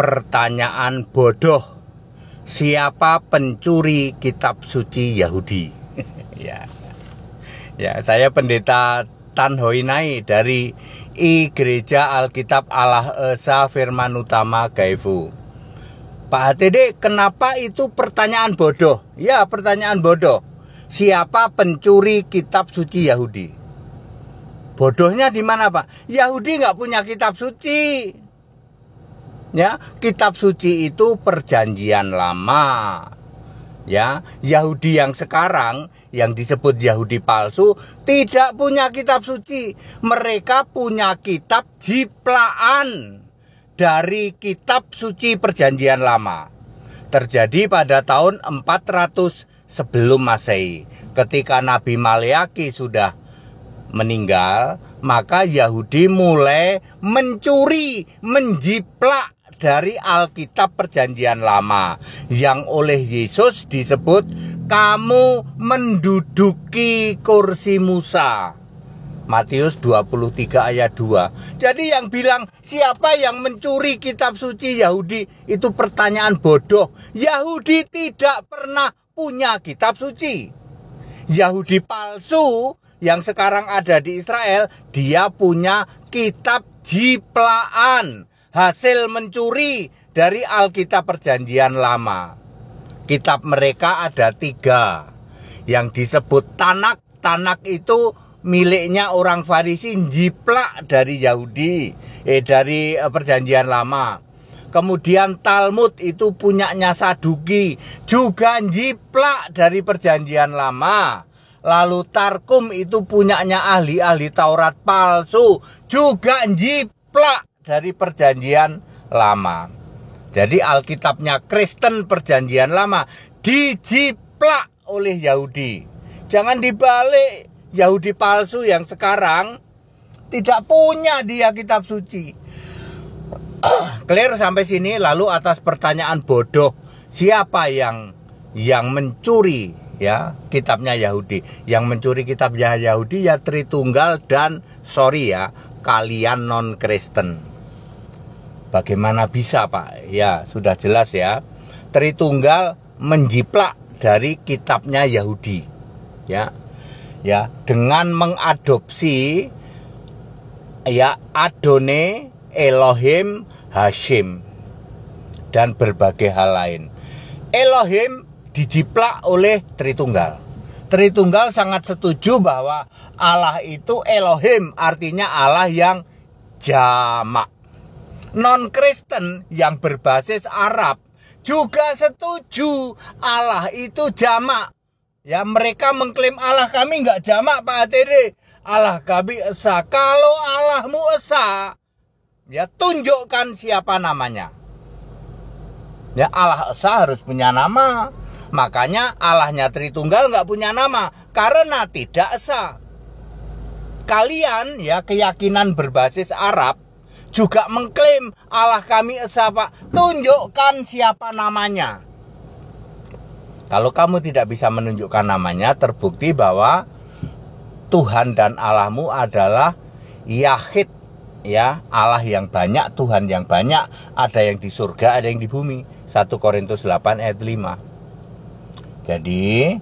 Pertanyaan bodoh. Siapa pencuri kitab suci Yahudi? Ya, saya Pendeta Tan Hoi Nai dari I Gereja Alkitab Allah Esa Firman Utama Gaifu. Pak HTD, kenapa itu pertanyaan bodoh? Ya, pertanyaan bodoh. Siapa pencuri kitab suci Yahudi? Bodohnya di mana, Pak? Yahudi nggak punya kitab suci. Ya, kitab suci itu perjanjian lama. Ya, Yahudi yang sekarang yang disebut Yahudi palsu tidak punya kitab suci. Mereka punya kitab jiplaan dari kitab suci perjanjian lama. Terjadi pada tahun 400 sebelum Masehi. Ketika Nabi Maleaki sudah meninggal, maka Yahudi mulai mencuri, menjiplak dari Alkitab perjanjian lama yang oleh Yesus disebut kamu menduduki kursi Musa. Matius 23 ayat 2. Jadi yang bilang siapa yang mencuri kitab suci Yahudi itu pertanyaan bodoh. Yahudi tidak pernah punya kitab suci. Yahudi palsu yang sekarang ada di Israel, dia punya kitab jiplaan, hasil mencuri dari Alkitab perjanjian lama. Kitab mereka ada 3 yang disebut Tanak. Tanak itu miliknya orang Farisi, jiplak dari Yahudi, dari perjanjian lama. Kemudian Talmud itu punyanya Saduki, juga jiplak dari perjanjian lama. Lalu Tarkum itu punyanya ahli-ahli Taurat palsu, juga jiplak dari perjanjian lama. Jadi Alkitabnya Kristen perjanjian lama dijiplak oleh Yahudi. Jangan dibalik, Yahudi palsu yang sekarang tidak punya dia kitab suci. Clear sampai sini. Lalu atas pertanyaan bodoh, siapa yang mencuri ya kitabnya Yahudi? Yang mencuri kitabnya Yahudi ya Tritunggal dan kalian non-Kristen. Bagaimana bisa, Pak? Ya, sudah jelas ya. Tritunggal menjiplak dari kitabnya Yahudi. Ya. Ya, dengan mengadopsi ya Adone, Elohim, Hashim dan berbagai hal lain. Elohim dijiplak oleh Tritunggal. Tritunggal sangat setuju bahwa Allah itu Elohim, artinya Allah yang jamak. Non-Kristen yang berbasis Arab juga setuju Allah itu jamak. Ya, mereka mengklaim Allah kami nggak jamak, Pak HTD. Allah kami esa. Kalau Allahmu esa, ya tunjukkan siapa namanya. Ya, Allah esa harus punya nama. Makanya Allahnya Tritunggal nggak punya nama karena tidak esa. Kalian ya keyakinan berbasis Arab juga mengklaim Allah kami esa, Pak. Tunjukkan siapa namanya. Kalau kamu tidak bisa menunjukkan namanya, terbukti bahwa Tuhan dan Allahmu adalah Yahid, ya, Allah yang banyak, Tuhan yang banyak, ada yang di surga, ada yang di bumi. 1 Korintus 8 ayat 5. Jadi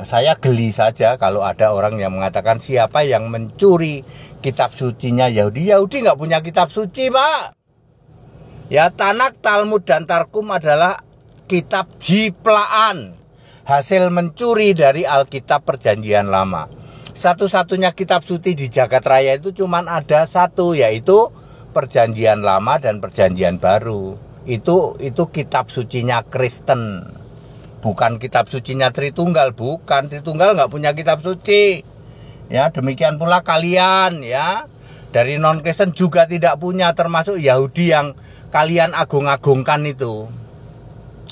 saya geli saja kalau ada orang yang mengatakan siapa yang mencuri kitab sucinya Yahudi. Yahudi nggak punya kitab suci, Pak. Ya, Tanak, Talmud, dan Tarkum adalah kitab jiplaan, hasil mencuri dari Alkitab perjanjian lama. Satu-satunya kitab suci di jagat raya itu cuma ada satu, yaitu perjanjian lama dan perjanjian baru. Itu kitab sucinya Kristen, bukan kitab sucinya Tritunggal. Bukan, Tritunggal nggak punya kitab suci. Ya, demikian pula kalian ya dari non-Kristen juga tidak punya, termasuk Yahudi yang kalian agung-agungkan itu.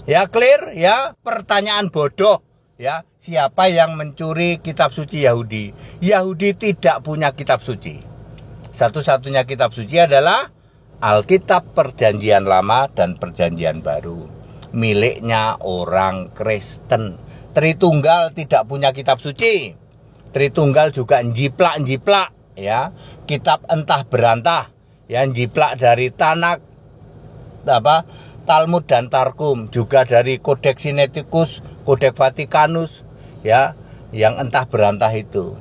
Ya, clear ya, pertanyaan bodoh ya, siapa yang mencuri kitab suci Yahudi? Yahudi tidak punya kitab suci. Satu-satunya kitab suci adalah Alkitab perjanjian lama dan perjanjian baru, miliknya orang Kristen. Tritunggal tidak punya kitab suci. Tritunggal juga njiplak ya, kitab entah berantah, ya, njiplak dari Tanak, Talmud dan Targum, juga dari Codex Sinaiticus, Codex Vaticanus, ya, yang entah berantah itu.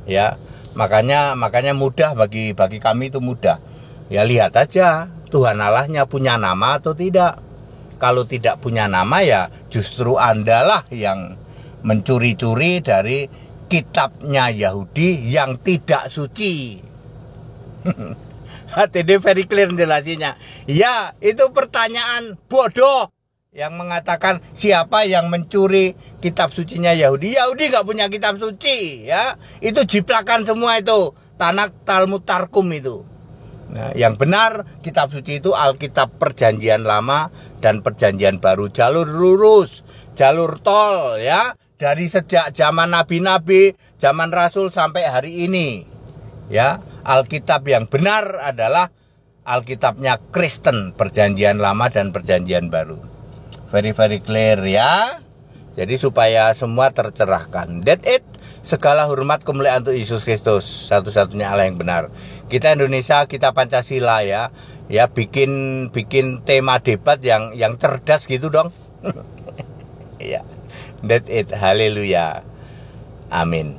Ya, makanya mudah bagi kami itu mudah. Ya lihat aja Tuhan Allahnya punya nama atau tidak. Kalau tidak punya nama ya justru Andalah yang mencuri-curi dari kitabnya Yahudi yang tidak suci. HTD very clear jelasinnya. Ya, itu pertanyaan bodoh yang mengatakan siapa yang mencuri kitab sucinya Yahudi. Yahudi nggak punya kitab suci, ya. Itu jiplakan semua itu. Tanakh, Talmud, Targum itu. Nah, yang benar kitab suci itu Alkitab Perjanjian Lama dan Perjanjian Baru, jalur lurus, jalur tol, ya, dari sejak zaman nabi-nabi, zaman rasul sampai hari ini. Ya, Alkitab yang benar adalah Alkitabnya Kristen, Perjanjian Lama dan Perjanjian Baru. Very clear ya. Jadi supaya semua tercerahkan. That's it. Segala hormat kemuliaan untuk Yesus Kristus, satu-satunya Allah yang benar. Kita Indonesia, kita Pancasila ya. Ya bikin tema debat yang cerdas gitu dong. Ya. That's it. Haleluya. Amin.